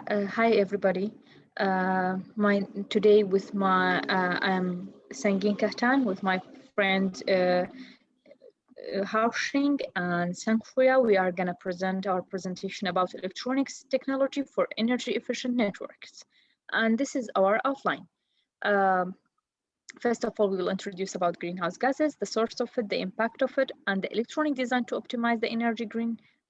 Hi everybody. Today with my I'm Sangin Kahtan with my friend Haushing and Sangfuya. We are gonna present our presentation about electronics technology for energy efficient networks, and this is our outline. Um, First of all, we will introduce about greenhouse gases, the source of it, the impact of it, and the electronic design to optimize the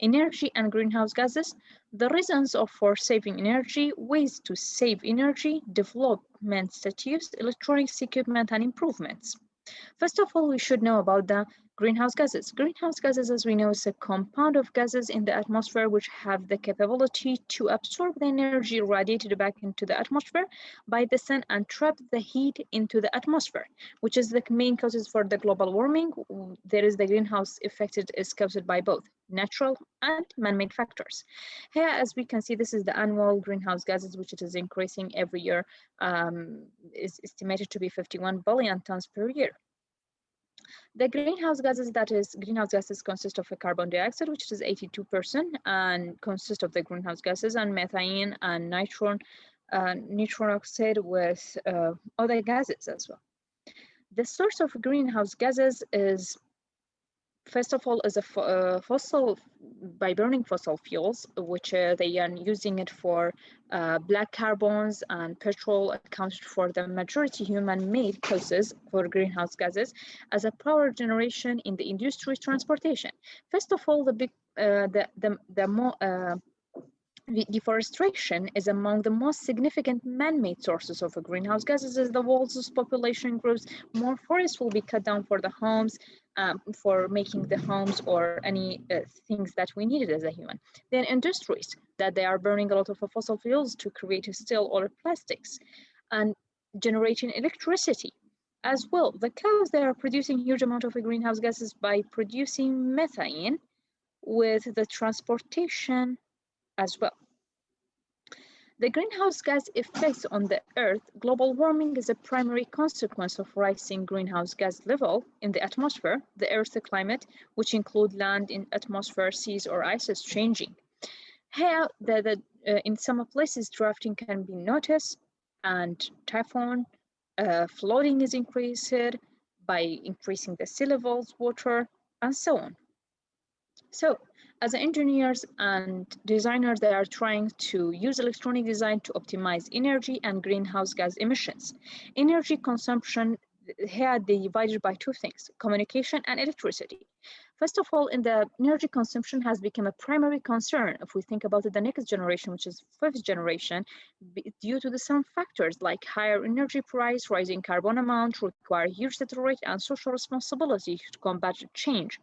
energy and greenhouse gases, the reasons for saving energy, ways to save energy, developments that use electronics equipment and improvements. First of all, we should know about the greenhouse gases. Greenhouse gases, as we know, is a compound of gases in the atmosphere which have the capability to absorb the energy radiated back into the atmosphere by the sun and trap the heat into the atmosphere, which is the main causes for the global warming. There is the greenhouse effect is caused by both natural and man-made factors. Here, as we can see, this is the annual greenhouse gases, which it is increasing every year, is estimated to be 51 billion tons per year. The greenhouse gases, that is, greenhouse gases consist of a carbon dioxide, which is 82%, and consist of the greenhouse gases and methane and nitrogen oxide with other gases as well. The source of greenhouse gases is, first of all, is fossil, by burning fossil fuels, which they are using it for black carbons and petrol accounted for the majority human-made causes for greenhouse gases as a power generation in the industry transportation. First of all, deforestation is among the most significant man-made sources of greenhouse gases. As the world's population grows, more forests will be cut down for the homes, for making the homes or any things that we needed as a human. Then industries, that they are burning a lot of fossil fuels to create steel or plastics, and generating electricity. As well, the cows, they are producing huge amount of greenhouse gases by producing methane with the transportation as well. The greenhouse gas effects on the Earth. Global warming is a primary consequence of rising greenhouse gas level in the atmosphere. The Earth's climate, which include land in atmosphere, seas, or ice, is changing. Here, in some places, drafting can be noticed, and typhoon, flooding is increased by increasing the sea levels, water, and so on. So, as engineers and designers, they are trying to use electronic design to optimize energy and greenhouse gas emissions. Energy consumption, here they divided by two things: communication and electricity. First of all, in the energy consumption has become a primary concern if we think about the next generation, which is fifth generation, due to some factors like higher energy price, rising carbon amount, require huge data rate and social responsibility to combat change.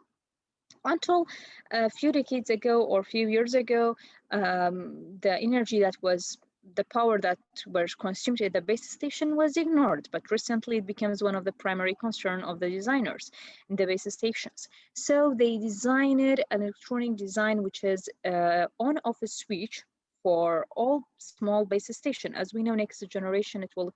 Until a few decades ago or a few years ago, the energy that was the power that was consumed at the base station was ignored, but recently it becomes one of the primary concern of the designers in the base stations. So they designed an electronic design which is on-off switch for all small base station. As we know, next generation, it will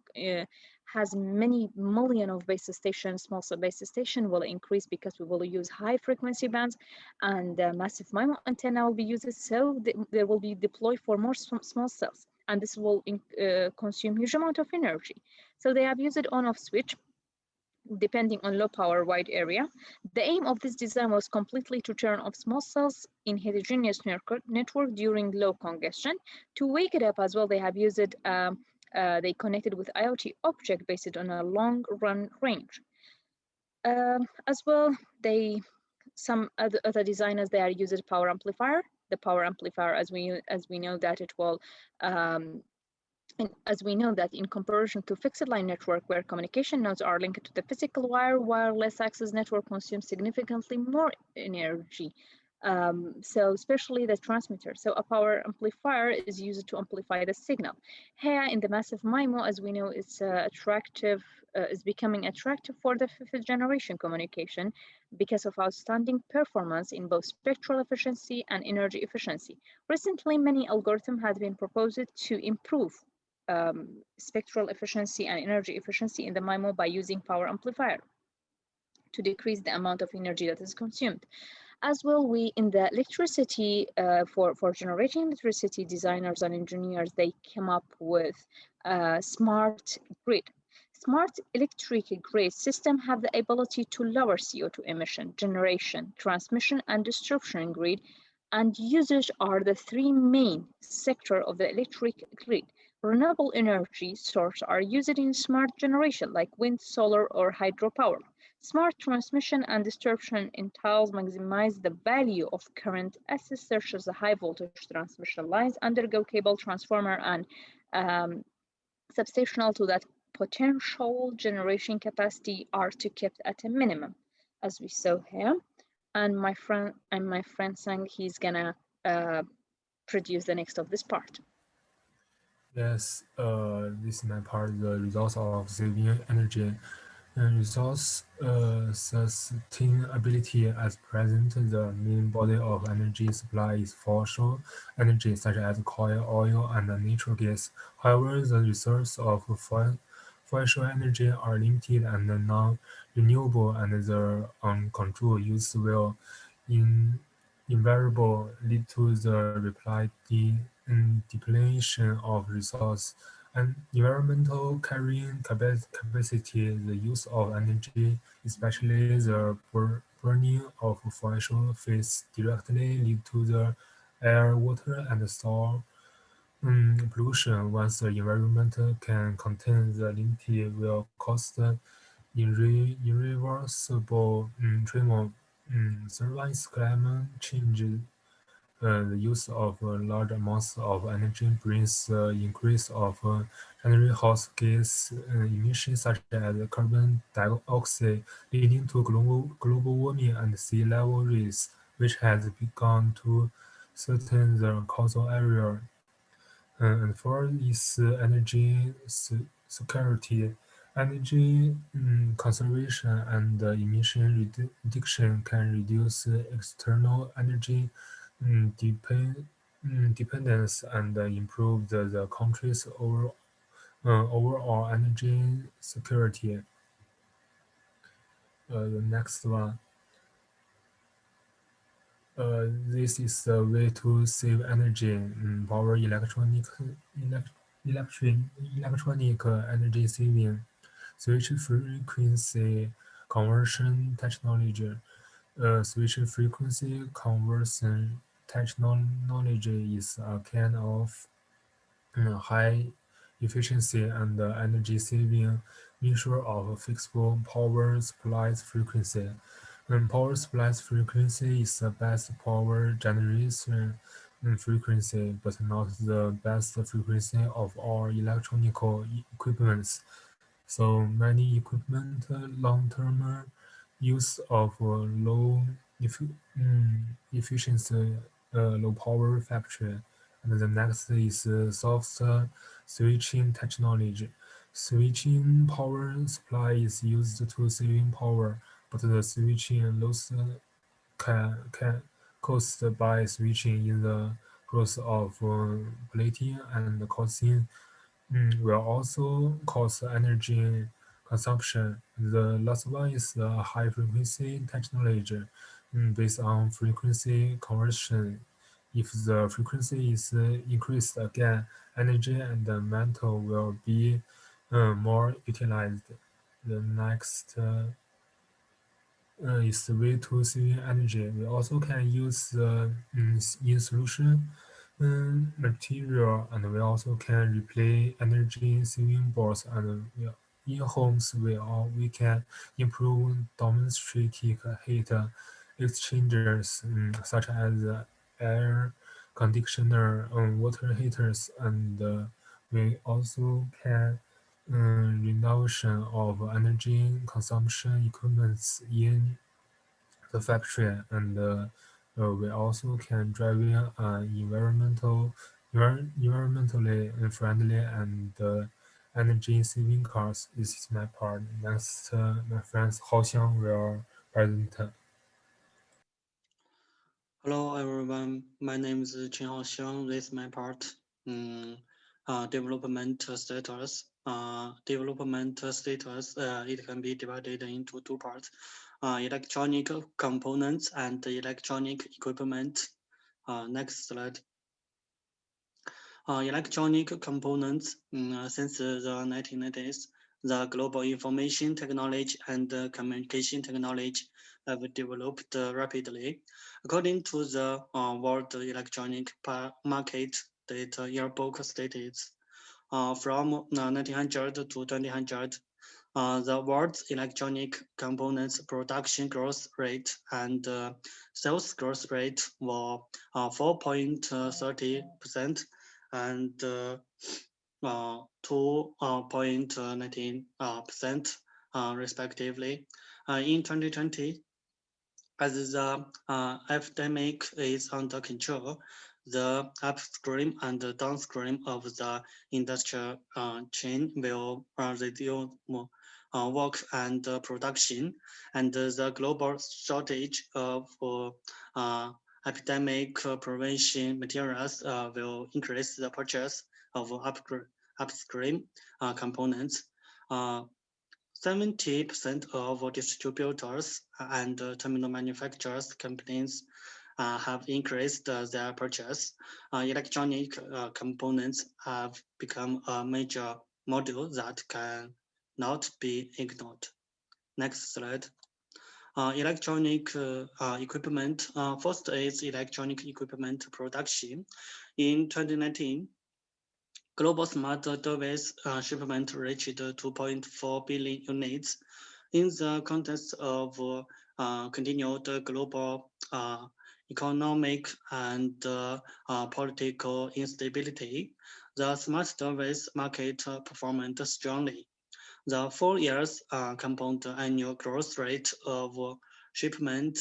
has many million of base stations. Small base station will increase because we will use high frequency bands, and massive MIMO antenna will be used, so there will be deployed for more small cells, and this will consume huge amount of energy. So they have used on-off switch depending on low power wide area. The aim of this design was completely to turn off small cells in heterogeneous network during low congestion. To wake it up as well, they have used they connected with IoT object based on a long run range. As well, some other designers, they are using power amplifier. The power amplifier, as we know that it will and as we know that in comparison to fixed line network where communication nodes are linked to the physical wire, wireless access network consumes significantly more energy. So especially the transmitter. So a power amplifier is used to amplify the signal. Here in the massive MIMO, as we know, it's is becoming attractive for the fifth generation communication because of outstanding performance in both spectral efficiency and energy efficiency. Recently, many algorithms have been proposed to improve spectral efficiency and energy efficiency in the MIMO by using power amplifier to decrease the amount of energy that is consumed. As well, we in the electricity for generating electricity, designers and engineers they came up with smart grid. Smart electric grid system have the ability to lower CO2 emission, generation, transmission, and distribution grid, and usage are the three main sector of the electric grid. Renewable energy sources are used in smart generation like wind, solar, or hydropower. Smart transmission and distribution entails maximize the value of current assets such as the high voltage transmission lines, undergo cable transformer, and um, substational to that potential generation capacity are to kept at a minimum, as we saw here. And my friend Sang, he's gonna uh, produce the next of this part. Yes, this is my part, the results of saving energy. And resource sustainability at present, the main body of energy supply is fossil energy such as coal, oil, and natural gas. However, the resources of fossil energy are limited and non-renewable, and the uncontrolled use will in, invariably lead to the depletion of resources and environmental carrying capacity, the use of energy, especially the burning of fossil fuels, directly lead to the air, water, and soil pollution. Once the environment can contain the limit, will cause irreversible tremor. Survives climate change the use of large amounts of energy brings the increase of greenhouse gas emissions such as carbon dioxide, leading to global warming and sea level rise, which has begun to threaten the coastal area. And for its energy security, energy conservation and emission reduction can reduce external energy depend, dependence and improve the country's overall energy security. The next one. This is the way to save energy. Power elect, electric, electronic energy saving. Switch frequency conversion technology. Switch frequency conversion technology is a kind of high efficiency and energy saving measure of fixable power supply frequency. Power supply frequency is the best power generation frequency, but not the best frequency of all electronic equipments. So many equipment long-term use of efficiency, low power factory. And the next is soft switching technology. Switching power supply is used to saving power, but the switching loss can caused by switching in the process of plating and causing will also cause energy consumption. The last one is the high frequency technology based on frequency conversion. If the frequency is increased again, energy and the metal will be more utilized. The next is the way to saving energy. We also can use the in solution material, and we also can replace energy saving boards, and in homes we can improve domestic heat exchangers such as air conditioner, water heaters, and we also can renovation of energy consumption equipments in the factory, and we also can driving environmentally friendly and energy saving cars. This is my part. Next, my friends Hao Xiang will present. Hello everyone, my name is Chen Haoxiang. This is my part. Development status. Development status. It can be divided into two parts. electronic components and electronic equipment. Next slide. Electronic components. Since the 1990s, the global information technology and communication technology have developed rapidly. According to the World Electronic Market Data Yearbook states, from 1900 to 2000, the world's electronic components production growth rate and sales growth rate were 4.30% and 2.19% respectively. In 2020, as the epidemic is under control, the upstream and downstream of the industrial chain will reduce work and production, and the global shortage of epidemic prevention materials will increase the purchase of upstream components. 70% of distributors and terminal manufacturers companies have increased their purchase. Electronic components have become a major module that cannot be ignored. Next slide. Electronic equipment. First is electronic equipment production. In 2019, global smart device shipment reached 2.4 billion units. In the context of continued global economic and political instability, the smart device market performed strongly. The 4 years compound annual growth rate of shipment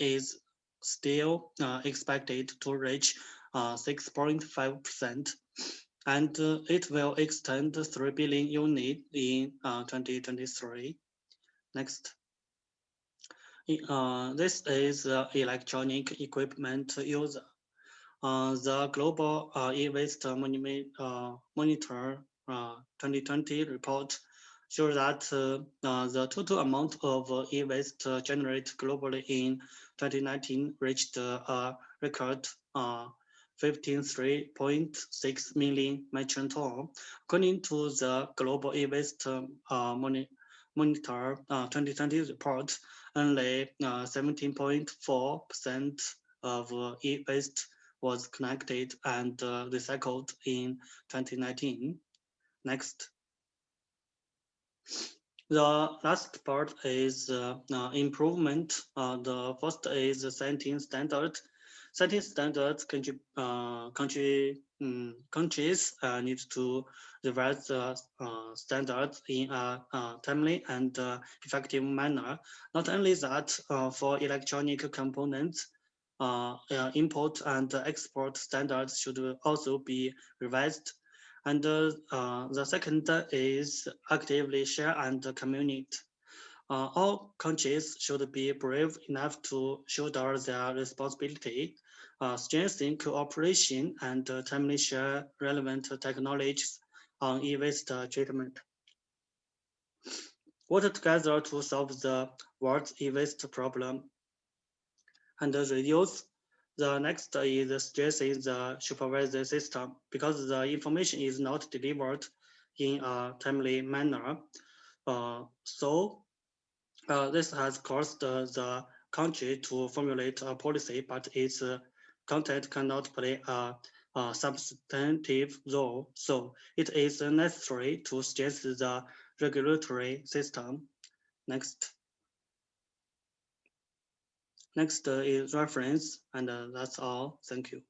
is still expected to reach 6.5%, and it will extend 3 billion units in 2023. Next. This is electronic equipment user. The Global E-Waste Monitor 2020 report shows that the total amount of e-waste generated globally in 2019 reached a record 53.6 million metric tons. According to the Global E-Waste Monitor 2020 report, only 17.4% of e-waste was connected and recycled in 2019. Next. The last part is improvement. The first is setting standard. Setting standards countries need to revise the standards in a timely and effective manner. Not only that, for electronic components, import and export standards should also be revised. And the second is actively share and communicate. All countries should be brave enough to shoulder their responsibility, strengthen cooperation, and timely share relevant technologies on e-waste treatment. Work together to solve the world's e-waste problem and reduce. The next is stressing the supervisory system because the information is not delivered in a timely manner. This has caused the country to formulate a policy, but its content cannot play a substantive role. So it is necessary to strengthen the regulatory system. Next. Next is reference, and that's all. Thank you.